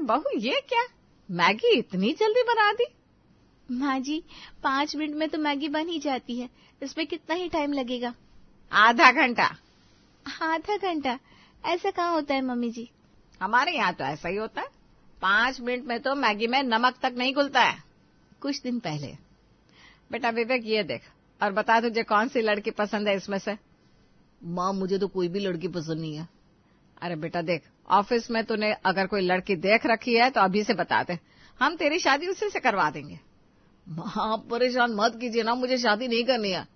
बहू ये क्या, मैगी इतनी जल्दी बना दी? माँ जी 5 मिनट में तो मैगी बन ही जाती है, इसमें कितना ही टाइम लगेगा? आधा घंटा। आधा घंटा? ऐसा कहाँ होता है मम्मी जी? हमारे यहाँ तो ऐसा ही होता है। 5 मिनट में तो मैगी में नमक तक नहीं घुलता है। कुछ दिन पहले। बेटा विवेक ये देख और बता तुझे कौन सी लड़की पसंद है इसमें से? माँ मुझे तो कोई भी लड़की पसंद नहीं है। अरे बेटा देख, ऑफिस में तूने अगर कोई लड़की देख रखी है तो अभी से बता दे, हम तेरी शादी उसी से करवा देंगे। माँ परेशान मत कीजिए ना, मुझे शादी नहीं करनी है।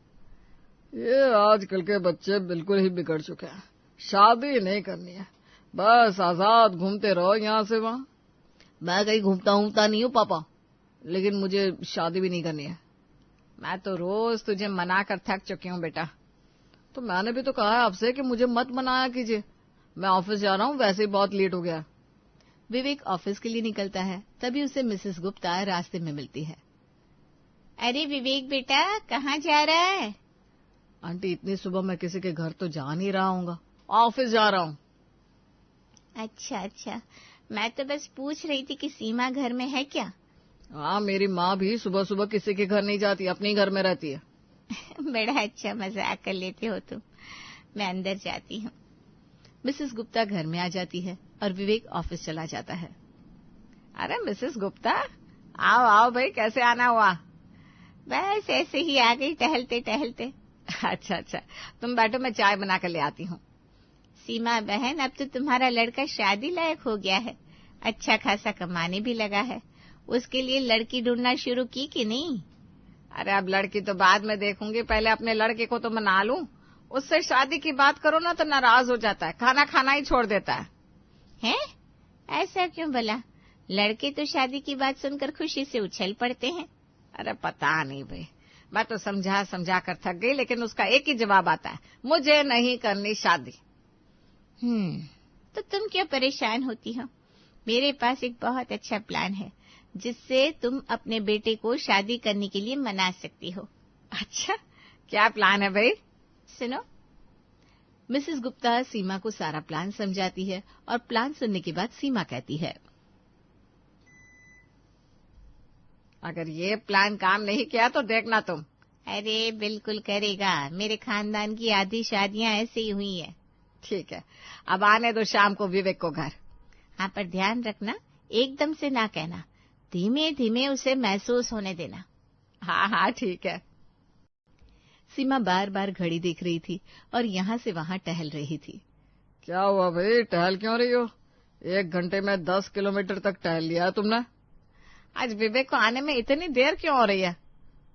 ये आजकल के बच्चे बिल्कुल ही बिगड़ चुके हैं, शादी नहीं करनी है, बस आजाद घूमते रहो यहाँ से वहाँ। मैं कहीं घूमता नहीं हूँ पापा, लेकिन मुझे शादी भी नहीं करनी है। मैं तो रोज तुझे मना कर थक चुकी हूँ बेटा। तो मैंने भी तो कहा है आपसे कि मुझे मत मनाया कीजिए, मैं ऑफिस जा रहा हूँ, वैसे ही बहुत लेट हो गया। विवेक ऑफिस के लिए निकलता है, तभी उसे मिसेस गुप्ता रास्ते में मिलती है। अरे विवेक बेटा कहाँ जा रहा है? आंटी इतनी सुबह मैं किसी के घर तो जा नहीं रहा हूँ, ऑफिस जा रहा हूँ। अच्छा, मैं तो बस पूछ रही थी कि सीमा घर में है क्या? हाँ, मेरी माँ भी सुबह सुबह किसी के घर नहीं जाती, अपने घर में रहती है। बड़ा अच्छा मजाक कर लेते हो तुम। मैं अंदर जाती हूँ। मिसेस गुप्ता घर में आ जाती है और विवेक ऑफिस चला जाता है। अरे मिसेस गुप्ता, आओ भाई, कैसे आना हुआ? बस ऐसे ही आ गई टहलते टहलते। अच्छा, तुम बैठो, मैं चाय बना कर ले आती हूँ। सीमा बहन, अब तो तुम्हारा लड़का शादी लायक हो गया है, अच्छा खासा कमाने भी लगा है, उसके लिए लड़की ढूंढना शुरू की कि नहीं? अरे अब लड़की तो बाद में देखूंगी, पहले अपने लड़के को तो मना लूं। उससे शादी की बात करो ना तो नाराज हो जाता है, खाना खाना ही छोड़ देता है। हैं? ऐसा क्यों भला? लड़के तो शादी की बात सुनकर खुशी से उछल पड़ते हैं। अरे पता नहीं भाई, मैं तो समझा कर थक गई, लेकिन उसका एक ही जवाब आता है, मुझे नहीं करनी शादी। तो तुम क्यों परेशान होती हो? मेरे पास एक बहुत अच्छा प्लान है, जिससे तुम अपने बेटे को शादी करने के लिए मना सकती हो। अच्छा, क्या प्लान है भाई? सुनो। मिसेस गुप्ता सीमा को सारा प्लान समझाती है और प्लान सुनने के बाद सीमा कहती है, अगर ये प्लान काम नहीं किया तो देखना तुम। अरे बिल्कुल करेगा, मेरे खानदान की आधी शादियां ऐसे ही हुई है। ठीक है, अब आने दो शाम को विवेक को घर। हाँ, पर ध्यान रखना, एकदम से ना कहना, धीमे धीमे उसे महसूस होने देना। हाँ ठीक है। सीमा बार बार घड़ी देख रही थी और यहाँ से वहाँ टहल रही थी। क्या हुआ भाई, टहल क्यों रही हो? 1 घंटे में 10 किलोमीटर तक टहल लिया तुमने। आज विवेक को आने में इतनी देर क्यों हो रही है?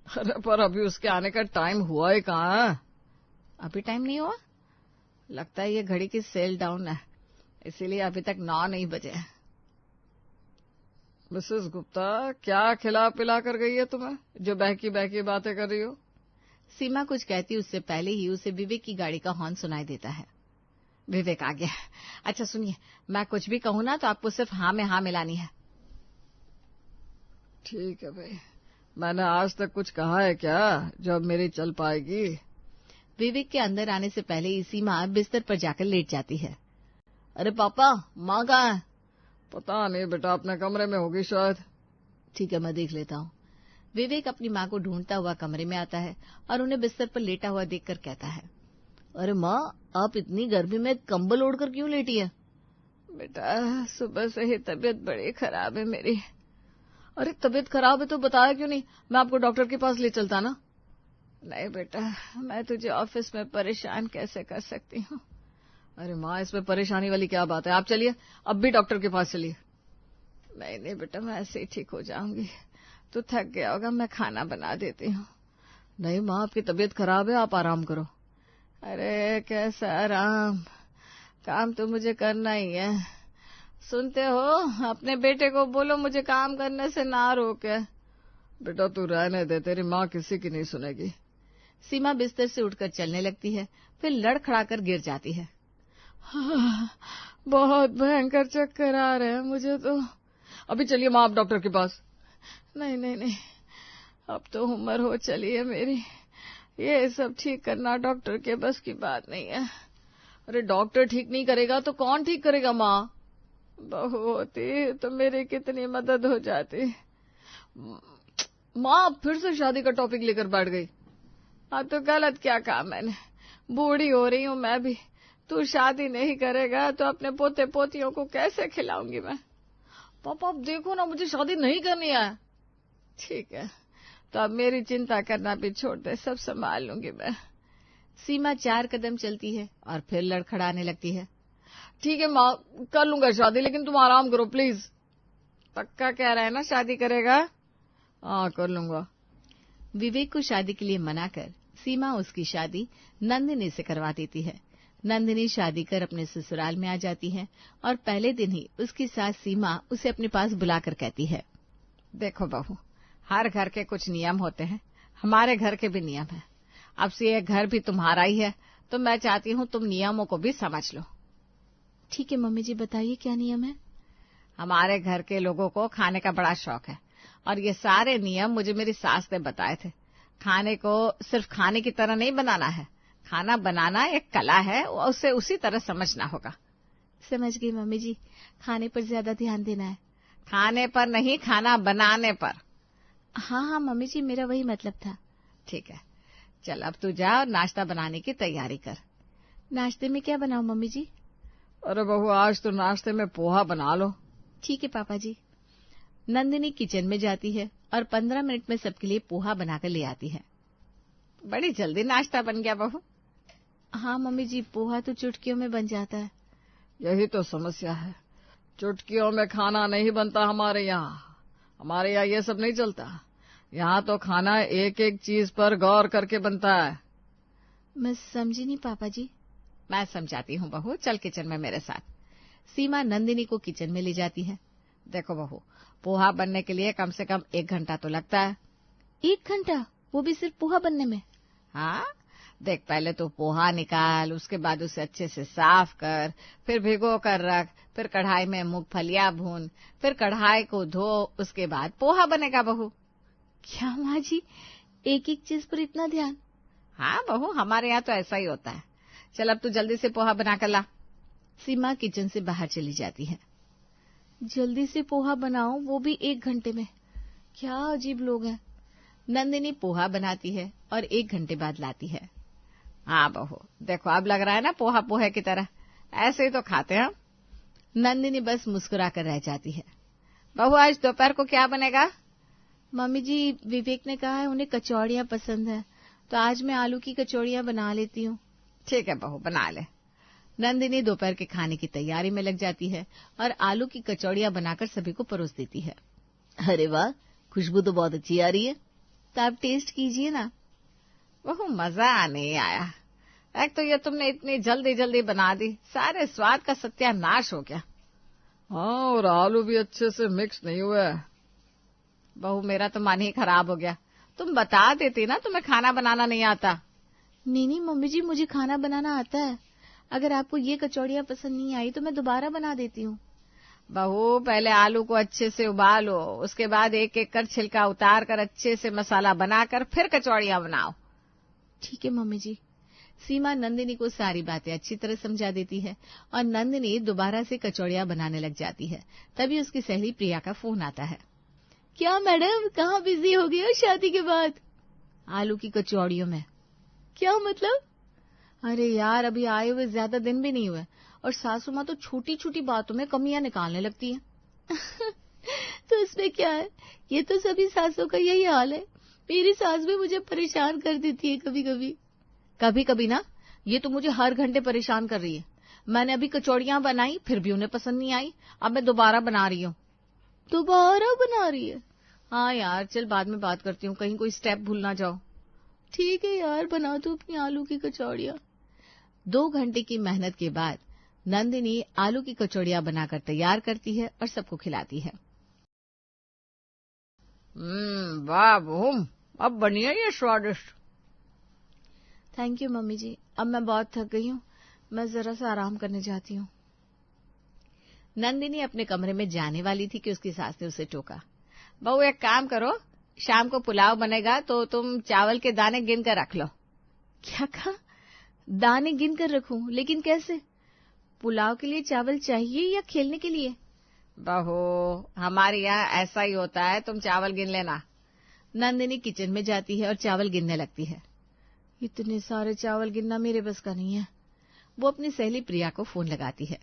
अरे पर अभी उसके आने का टाइम हुआ ही कहाँ है? अभी टाइम नहीं हुआ? लगता है ये घड़ी की सेल डाउन है, इसीलिए अभी तक 9 नहीं बजे। मिसेस गुप्ता, क्या खिला पिला कर गई है तुम्हें, जो बहकी बहकी बातें कर रही हो? सीमा कुछ कहती उससे पहले ही उसे विवेक की गाड़ी का हॉर्न सुनाई देता है। विवेक आ गया। अच्छा सुनिए, मैं कुछ भी कहूँ ना तो आपको सिर्फ हाँ में हाँ मिलानी है। ठीक है भाई, मैंने आज तक कुछ कहा है क्या जो अब मेरी चल पाएगी? विवेक के अंदर आने से पहले ही सीमा बिस्तर पर जाकर लेट जाती है। अरे पापा, माँ कहाँ है? पता नहीं बेटा, अपने कमरे में होगी शायद। ठीक है, मैं देख लेता हूँ। विवेक अपनी माँ को ढूंढता हुआ कमरे में आता है और उन्हें बिस्तर पर लेटा हुआ देखकर कहता है, अरे माँ, आप इतनी गर्मी में कंबल ओढ़कर क्यों लेटी है? बेटा सुबह से ही तबीयत बड़ी खराब है मेरी। अरे तबीयत खराब है तो बताया क्यों नहीं, मैं आपको डॉक्टर के पास ले चलता ना। नहीं बेटा, मैं तुझे ऑफिस में परेशान कैसे कर सकती हूँ। अरे माँ, इसमें परेशानी वाली क्या बात है, आप चलिए, अब भी डॉक्टर के पास चलिए। नहीं बेटा, मैं ऐसे ही ठीक हो जाऊंगी, तू थक गया होगा, मैं खाना बना देती हूँ। नहीं माँ, आपकी तबीयत खराब है, आप आराम करो। अरे कैसा आराम, काम तो मुझे करना ही है। सुनते हो, अपने बेटे को बोलो मुझे काम करने से ना रोके। बेटा तू रहने दे, तेरी माँ किसी की नहीं सुनेगी। सीमा बिस्तर से उठकर चलने लगती है, फिर लड़खड़ाकर गिर जाती है। बहुत भयंकर चक्कर आ रहे हैं मुझे तो। अभी चलिए माँ आप डॉक्टर के पास। नहीं, अब तो उम्र हो चली है मेरी, ये सब ठीक करना डॉक्टर के बस की बात नहीं है। अरे डॉक्टर ठीक नहीं करेगा तो कौन ठीक करेगा माँ? बहू होती तो मेरी कितनी मदद हो जाती। माँ फिर से शादी का टॉपिक लेकर बैठ गई। हाँ तो गलत क्या कहा मैंने, बूढ़ी हो रही हूँ मैं भी, तू शादी नहीं करेगा तो अपने पोते पोतियों को कैसे खिलाऊंगी मैं। पापा आप देखो ना, मुझे शादी नहीं करनी है। ठीक है, तो अब मेरी चिंता करना भी छोड़ दे, सब संभाल लूंगी मैं। सीमा 4 कदम चलती है और फिर लड़खड़ाने लगती है। ठीक है माँ, कर लूंगा शादी, लेकिन तुम आराम करो प्लीज। पक्का कह रहा है ना शादी करेगा? हाँ कर लूंगा। विवेक को शादी के लिए मना कर सीमा उसकी शादी नंदिनी से करवा देती है। नंदिनी शादी कर अपने ससुराल में आ जाती है और पहले दिन ही उसकी सास सीमा उसे अपने पास बुलाकर कहती है, देखो बहू, हर घर के कुछ नियम होते हैं, हमारे घर के भी नियम हैं। अब से ये घर भी तुम्हारा ही है, तो मैं चाहती हूँ तुम नियमों को भी समझ लो। ठीक है मम्मी जी, बताइए क्या नियम है। हमारे घर के लोगों को खाने का बड़ा शौक है और ये सारे नियम मुझे मेरी सास ने बताए थे। खाने को सिर्फ खाने की तरह नहीं बनाना है, खाना बनाना एक कला है, उसे उसी तरह समझना होगा। समझ गई मम्मी जी, खाने पर ज्यादा ध्यान देना है। खाने पर नहीं, खाना बनाने पर। हाँ हाँ मम्मी जी, मेरा वही मतलब था। ठीक है, चल अब तू जा और नाश्ता बनाने की तैयारी कर। नाश्ते में क्या बनाऊं मम्मी जी? अरे बहू आज तो नाश्ते में पोहा बना लो। ठीक है पापा जी। नंदिनी किचन में जाती है और 15 मिनट में सबके लिए पोहा बनाकर ले आती है। बड़ी जल्दी नाश्ता बन गया बहू। हाँ मम्मी जी, पोहा तो चुटकियों में बन जाता है। यही तो समस्या है, चुटकियों में खाना नहीं बनता हमारे यहाँ। हमारे यहाँ ये सब नहीं चलता, यहाँ तो खाना एक एक चीज पर गौर करके बनता है। मैं समझी नहीं पापा जी। मैं समझाती हूँ बहू, चल किचन में मेरे साथ। सीमा नंदिनी को किचन में ले जाती है। देखो बहू, पोहा बनने के लिए कम से कम 1 घंटा तो लगता है। 1 घंटा? वो भी सिर्फ पोहा बनने में? हाँ देख, पहले तो पोहा निकाल, उसके बाद उसे अच्छे से साफ कर, फिर भिगो कर रख, फिर कढ़ाई में मूंगफलियां भून, फिर कढ़ाई को धो, उसके बाद पोहा बनेगा बहू। क्या माँ जी, एक एक चीज पर इतना ध्यान? हाँ बहू, हमारे यहाँ तो ऐसा ही होता है। चल अब तू जल्दी से पोहा बना कर ला। सीमा किचन से बाहर चली जाती है। जल्दी से पोहा बनाओ, वो भी 1 घंटे में? क्या अजीब लोग हैं। नंदिनी पोहा बनाती है और 1 घंटे बाद लाती है। हाँ बहू, देखो अब लग रहा है ना पोहा पोहे की तरह, ऐसे ही तो खाते हैं। नंदिनी बस मुस्कुरा कर रह जाती है। बहू आज दोपहर को क्या बनेगा? मम्मी जी, विवेक ने कहा है उन्हें कचौड़ियाँ पसंद है, तो आज मैं आलू की कचौड़ियाँ बना लेती हूँ। ठीक है बहू, बना ले। नंदिनी दोपहर के खाने की तैयारी में लग जाती है और आलू की कचौड़ियाँ बनाकर सभी को परोस देती है। अरे वाह, खुशबू तो बहुत अच्छी आ रही है, तो आप टेस्ट कीजिए ना। बहू मजा नहीं आया, एक तो ये तुमने इतनी जल्दी जल्दी बना दी, सारे स्वाद का सत्यानाश हो गया। हाँ, और आलू भी अच्छे से मिक्स नहीं हुआ है। बहू मेरा तो मन ही खराब हो गया, तुम बता देती ना तुम्हें खाना बनाना नहीं आता। नहीं मम्मी जी, मुझे खाना बनाना आता है। अगर आपको ये कचौड़ियाँ पसंद नहीं आई तो मैं दोबारा बना देती हूँ। बहू पहले आलू को अच्छे से उबालो, उसके बाद एक एक कर छिलका उतार कर अच्छे से मसाला बनाकर फिर कचौड़ियाँ बनाओ। ठीक है मम्मी जी। सीमा नंदिनी को सारी बातें अच्छी तरह समझा देती है और नंदिनी दोबारा से कचौड़ियाँ बनाने लग जाती है। तभी उसकी सहेली प्रिया का फोन आता है। क्या मैडम, कहाँ बिजी हो गई हो शादी के बाद? आलू की कचौड़ियों में। क्या मतलब? अरे यार, अभी आए हुए ज्यादा दिन भी नहीं हुए और सासू माँ तो छोटी छोटी बातों में कमियां निकालने लगती है। तो इसमें क्या है, ये तो सभी सासों का यही हाल है। मेरी सास भी मुझे परेशान कर देती है कभी कभी। कभी कभी ना, ये तो मुझे हर घंटे परेशान कर रही है। मैंने अभी कचौड़ियां बनाई, फिर भी उन्हें पसंद नहीं आई। अब मैं दोबारा बना रही हूँ। दोबारा बना रही है? हाँ यार, चल बाद में बात करती हूँ, कहीं कोई स्टेप भूल ना जाओ। ठीक है यार, बना दो अपनी आलू की कचौड़ियाँ। 2 घंटे की मेहनत के बाद नंदिनी आलू की कचौड़ियाँ बनाकर तैयार करती है और सबको खिलाती है। वाह बहू, अब बनी है ये स्वादिष्ट। थैंक यू मम्मी जी, अब मैं बहुत थक गई हूँ, मैं जरा सा आराम करने जाती हूँ। नंदिनी अपने कमरे में जाने वाली थी कि उसकी सास ने उसे टोका। बहू एक काम करो, शाम को पुलाव बनेगा तो तुम चावल के दाने गिन कर रख लो। क्या कहा? दाने गिन कर रखूं? लेकिन कैसे? पुलाव के लिए चावल चाहिए या खेलने के लिए? बहू हमारे यहाँ ऐसा ही होता है, तुम चावल गिन लेना। नंदिनी किचन में जाती है और चावल गिनने लगती है। इतने सारे चावल गिनना मेरे बस का नहीं है। वो अपनी सहेली प्रिया को फोन लगाती है।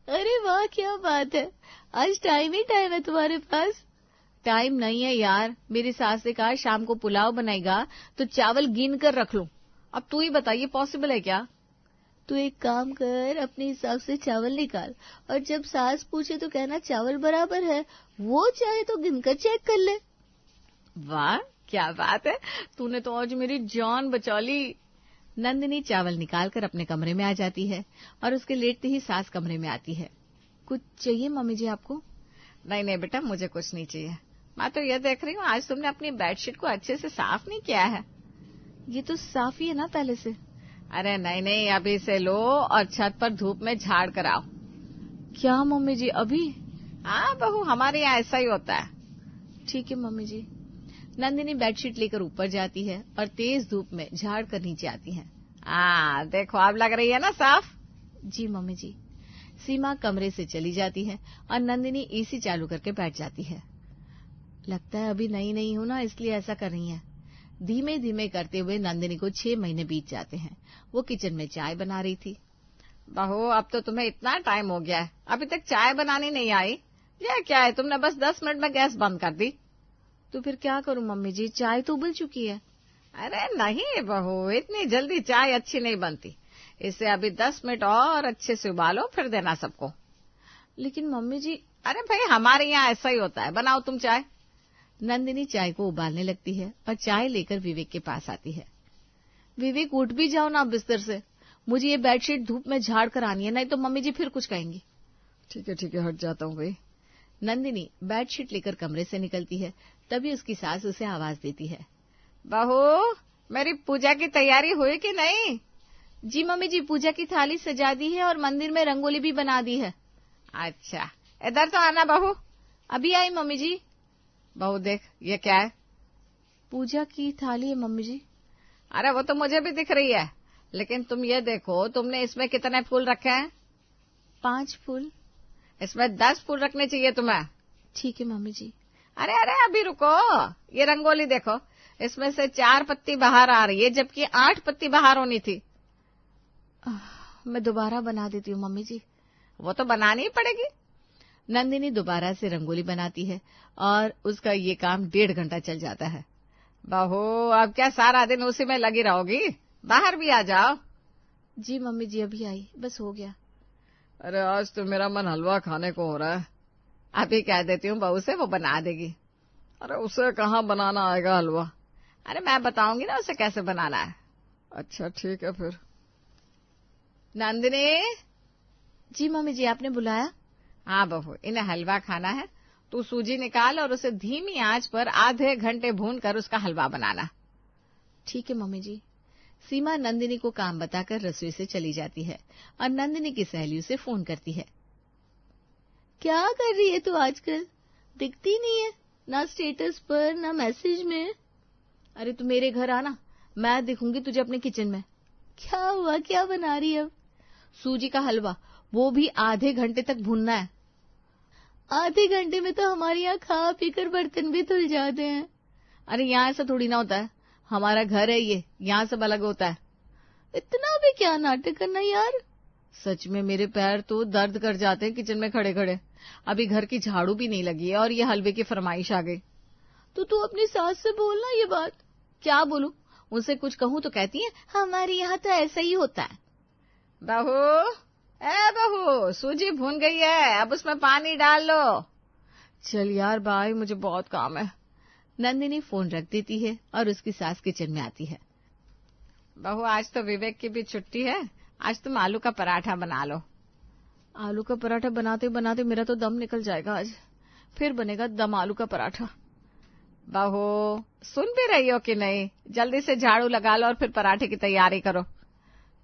अरे वाह, क्या बात है, आज टाइम ही टाइम है तुम्हारे पास। टाइम नहीं है यार, मेरी सास ने कहा शाम को पुलाव बनाएगा तो चावल गिन कर रख लो। अब तू ही बता, ये पॉसिबल है क्या? तू एक काम कर, अपने हिसाब से चावल निकाल और जब सास पूछे तो कहना चावल बराबर है, वो चाहे तो गिनकर चेक कर ले। वाह क्या बात है, तूने तो आज मेरी जान बचा ली। नंदिनी चावल निकालकर अपने कमरे में आ जाती है और उसके लेटते ही सास कमरे में आती है। कुछ चाहिए मम्मी जी आपको? नहीं नहीं बेटा, मुझे कुछ नहीं चाहिए। मैं तो ये देख रही हूँ आज तुमने अपनी बेडशीट को अच्छे से साफ नहीं किया है। ये तो साफ ही है ना पहले से। अरे नहीं नहीं, अभी से लो और छत पर धूप में झाड़ कर आओ। क्या मम्मी जी, अभी? हाँ बहू, हमारे यहाँ ऐसा ही होता है। ठीक है मम्मी जी। नंदिनी बेडशीट लेकर ऊपर जाती है और तेज धूप में झाड़ कर नीचे आती है। देखो अब लग रही है ना साफ। जी मम्मी जी। सीमा कमरे से चली जाती है और नंदिनी एसी चालू करके बैठ जाती है। लगता है अभी नई नई हूं ना, इसलिए ऐसा कर रही है। धीमे धीमे करते हुए नंदिनी को 6 महीने बीत जाते हैं। वो किचन में चाय बना रही थी। बहू अब तो तुम्हें इतना टाइम हो गया है, अभी तक चाय बनानी नहीं आई? ये क्या है, तुमने बस 10 मिनट में गैस बंद कर दी। तो फिर क्या करूं मम्मी जी, चाय तो उबल चुकी है। अरे नहीं बहू, इतनी जल्दी चाय अच्छी नहीं बनती। इसे अभी 10 मिनट और अच्छे से उबालो, फिर देना सबको। लेकिन मम्मी जी। अरे भाई हमारे यहाँ ऐसा ही होता है, बनाओ तुम चाय। नंदिनी चाय को उबालने लगती है और चाय लेकर विवेक के पास आती है। विवेक उठ भी जाओ ना बिस्तर से, मुझे ये बेडशीट धूप में झाड़ कर आनी है, नहीं तो मम्मी जी फिर कुछ कहेंगी। ठीक है हट जाता हूँ भाई। नंदिनी बेडशीट लेकर कमरे से निकलती है, तभी उसकी सास उसे आवाज देती है। बहू मेरी पूजा की तैयारी हुई कि नहीं? जी मम्मी जी, पूजा की थाली सजा दी है और मंदिर में रंगोली भी बना दी है। अच्छा इधर तो आना बहू। अभी आई मम्मी जी। बहू देख ये क्या है? पूजा की थाली है मम्मी जी। अरे वो तो मुझे भी दिख रही है, लेकिन तुम ये देखो तुमने इसमें कितने फूल रखे हैं? 5 फूल। इसमें 10 फूल रखने चाहिए तुम्हें। ठीक है मम्मी जी। अरे अरे अभी रुको, ये रंगोली देखो, इसमें से 4 पत्ती बाहर आ रही है जबकि 8 पत्ती बाहर होनी थी। मैं दोबारा बना देती हूँ मम्मी जी। वो तो बनानी ही पड़ेगी। नंदिनी दोबारा से रंगोली बनाती है और उसका ये काम 1.5 घंटा चल जाता है। बहू अब क्या सारा दिन उसी में लगी रहोगी? बाहर भी आ जाओ। जी मम्मी जी अभी आई, बस हो गया। अरे आज तो मेरा मन हलवा खाने को हो रहा है। अभी कह देती हूँ बहू से, वो बना देगी। अरे उसे कहाँ बनाना आएगा हलवा? अरे मैं बताऊंगी ना उसे कैसे बनाना है। अच्छा ठीक है फिर। नंदिनी। जी मम्मी जी, आपने बुलाया? हाँ बहू, इन्हें हलवा खाना है, तू सूजी निकाल और उसे धीमी आंच पर आधे घंटे भूनकर उसका हलवा बनाना। ठीक है मम्मी जी। सीमा नंदिनी को काम बताकर रसोई से चली जाती है और नंदिनी की सहेली उसे फोन करती है। क्या कर रही है तू आजकल? दिखती नहीं है, ना स्टेटस पर ना मैसेज में। अरे तू मेरे घर आना, मैं दिखूंगी तुझे अपने किचन में। क्या हुआ, क्या बना रही है अब? सूजी का हलवा, वो भी आधे घंटे तक भूनना है। आधे घंटे में तो हमारे यहाँ खा पीकर बर्तन भी धुल जाते हैं। अरे यहाँ ऐसा थोड़ी ना होता है, हमारा घर है ये, यहाँ सब अलग होता है। इतना भी क्या नाटक करना यार। सच में मेरे पैर तो दर्द कर जाते हैं किचन में खड़े खड़े। अभी घर की झाड़ू भी नहीं लगी है और ये हलवे की फरमाइश आ गई। तो तू अपनी सास से बोलना ये बात। क्या बोलूं, उनसे कुछ कहूं तो कहती है हमारे यहाँ तो ऐसा ही होता है। बहू बहू, सूजी भून गई है, अब उसमें पानी डाल लो। चल यार बाय, मुझे बहुत काम है। नंदिनी फोन रख देती है और उसकी सास किचन में आती है। बहू आज तो विवेक की भी छुट्टी है, आज तुम आलू का पराठा बना लो। आलू का पराठा बनाते बनाते मेरा तो दम निकल जाएगा आज। फिर बनेगा दम आलू का पराठा। बहू सुन भी रही हो कि नहीं? जल्दी से झाड़ू लगा लो और फिर पराठे की तैयारी करो।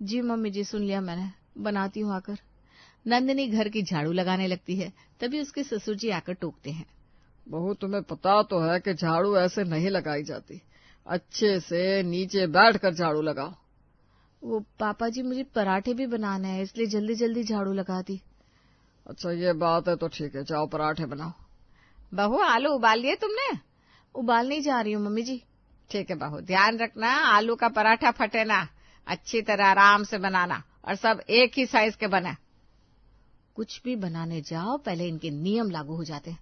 जी मम्मी जी, सुन लिया मैंने, बनाती हूँ आकर। नंदिनी घर की झाड़ू लगाने लगती है, तभी उसके ससुर जी आकर टोकते हैं। बहू तुम्हें पता तो है कि झाड़ू ऐसे नहीं लगाई जाती, अच्छे से नीचे बैठकर झाड़ू लगाओ। वो पापा जी, मुझे पराठे भी बनाने हैं, इसलिए जल्दी जल्दी झाड़ू लगा दी। अच्छा ये बात है तो ठीक है, जाओ पराठे बनाओ। बहू आलू उबाल लिए तुमने? उबालने जा रही हूँ मम्मी जी। ठीक है बहू, ध्यान रखना आलू का पराठा फटे ना, अच्छी तरह आराम से बनाना और सब एक ही साइज के बने। कुछ भी बनाने जाओ पहले इनके नियम लागू हो जाते हैं।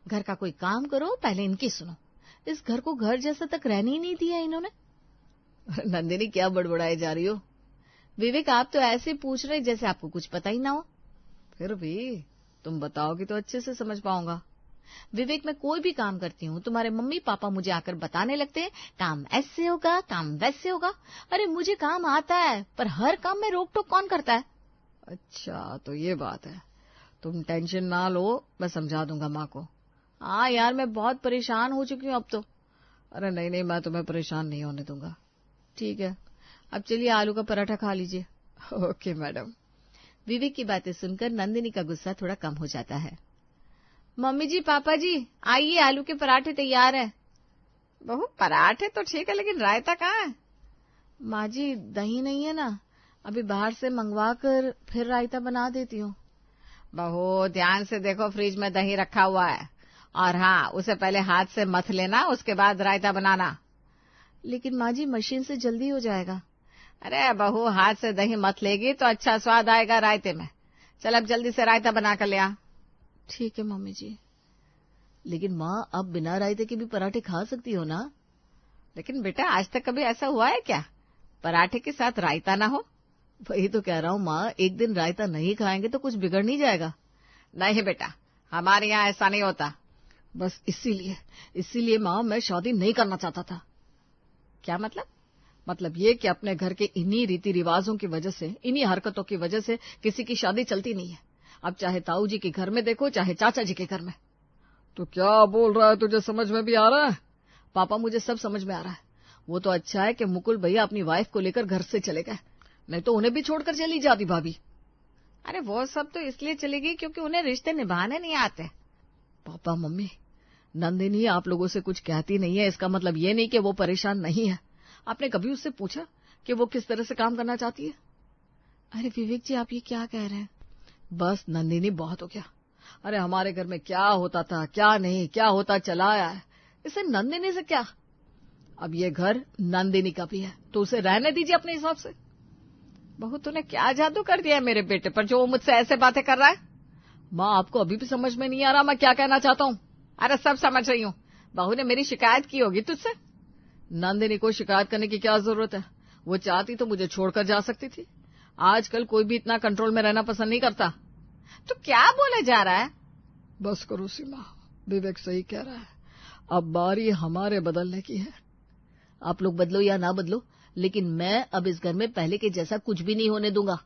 घर का कोई काम करो पहले इनकी सुनो। इस घर को घर जैसा तक रहने ही नहीं दिया इन्होंने। नंदिनी क्या बड़बड़ाए जा रही हो? विवेक आप तो ऐसे पूछ रहे जैसे आपको कुछ पता ही ना हो। फिर भी तुम बताओगी तो अच्छे से समझ पाऊंगा। विवेक मैं कोई भी काम करती हूँ तुम्हारे मम्मी पापा मुझे आकर बताने लगते हैं काम ऐसे होगा काम वैसे होगा। अरे मुझे काम आता है पर हर काम में रोक टोक कौन करता है? अच्छा तो ये बात है, तुम टेंशन ना लो, मैं समझा दूंगा माँ को। हाँ यार मैं बहुत परेशान हो चुकी हूँ अब तो। अरे नहीं नहीं, मैं तुम्हें परेशान नहीं होने दूंगा। ठीक है अब चलिए आलू का पराठा खा लीजिए। Okay madam. विवेक की बातें सुनकर नंदिनी का गुस्सा थोड़ा कम हो जाता है। मम्मी जी पापा जी आइए आलू के पराठे तैयार है। बहू पराठे तो ठीक है लेकिन रायता कहाँ है? माँ जी दही नहीं है ना, अभी बाहर से मंगवा कर फिर रायता बना देती हूँ। बहू ध्यान से देखो, फ्रिज में दही रखा हुआ है और हाँ उसे पहले हाथ से मथ लेना, उसके बाद रायता बनाना। लेकिन माँ जी मशीन से जल्दी हो जाएगा। अरे बहू हाथ से दही मथ लेगी तो अच्छा स्वाद आएगा रायते में। चल अब जल्दी से रायता बना कर ले आ। ठीक है मम्मी जी। लेकिन माँ अब बिना रायते के भी पराठे खा सकती हो ना? लेकिन बेटा आज तक कभी ऐसा हुआ है क्या पराठे के साथ रायता ना हो? वही तो कह रहा हूँ माँ, एक दिन रायता नहीं खाएंगे तो कुछ बिगड़ नहीं जाएगा। नहीं बेटा हमारे यहाँ ऐसा नहीं होता। बस इसीलिए माँ मैं शादी नहीं करना चाहता था। क्या मतलब? मतलब ये कि अपने घर के इन्हीं रीति रिवाजों की वजह से, इन्हीं हरकतों की वजह से किसी की शादी चलती नहीं है। अब चाहे ताऊ जी के घर में देखो चाहे चाचा जी के घर में। तो क्या बोल रहा है, तुझे समझ में भी आ रहा है? पापा मुझे सब समझ में आ रहा है। वो तो अच्छा है कि मुकुल भैया अपनी वाइफ को लेकर घर से चले गए, नहीं तो उन्हें भी छोड़कर चली जाती भाभी। अरे वो सब तो इसलिए चलेगी क्योंकि उन्हें रिश्ते निभाने नहीं आते। पापा मम्मी नंदिनी आप लोगों से कुछ कहती नहीं है, इसका मतलब ये नहीं कि वो परेशान नहीं है। आपने कभी उससे पूछा कि वो किस तरह से काम करना चाहती है? अरे विवेक जी आप ये क्या कह रहे हैं? बस नंदिनी बहुत हो गया। अरे हमारे घर में क्या होता था क्या नहीं, क्या होता चला आया है, इसे नंदिनी से क्या। अब ये घर नंदिनी का भी है तो उसे रहने दीजिए अपने हिसाब से। बहू तूने क्या जादू कर दिया है मेरे बेटे पर जो वो मुझसे ऐसे बातें कर रहा है? माँ आपको अभी भी समझ में नहीं आ रहा मैं क्या कहना चाहता हूँ? अरे सब समझ रही हूँ। बहू ने मेरी शिकायत की होगी तुझसे। नंदिनी को शिकायत करने की क्या जरूरत है? वो चाहती तो मुझे छोड़कर जा सकती थी। आजकल कोई भी इतना कंट्रोल में रहना पसंद नहीं करता। तो क्या बोले जा रहा है? बस करो सीमा, विवेक सही कह रहा है। अब बारी हमारे बदलने की है। आप लोग बदलो या ना बदलो लेकिन मैं अब इस घर में पहले के जैसा कुछ भी नहीं होने दूंगा।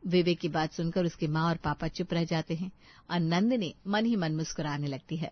विवेक की बात सुनकर उसकी माँ और पापा चुप रह जाते हैं और नंदिनी मन ही मन मुस्कुराने लगती है।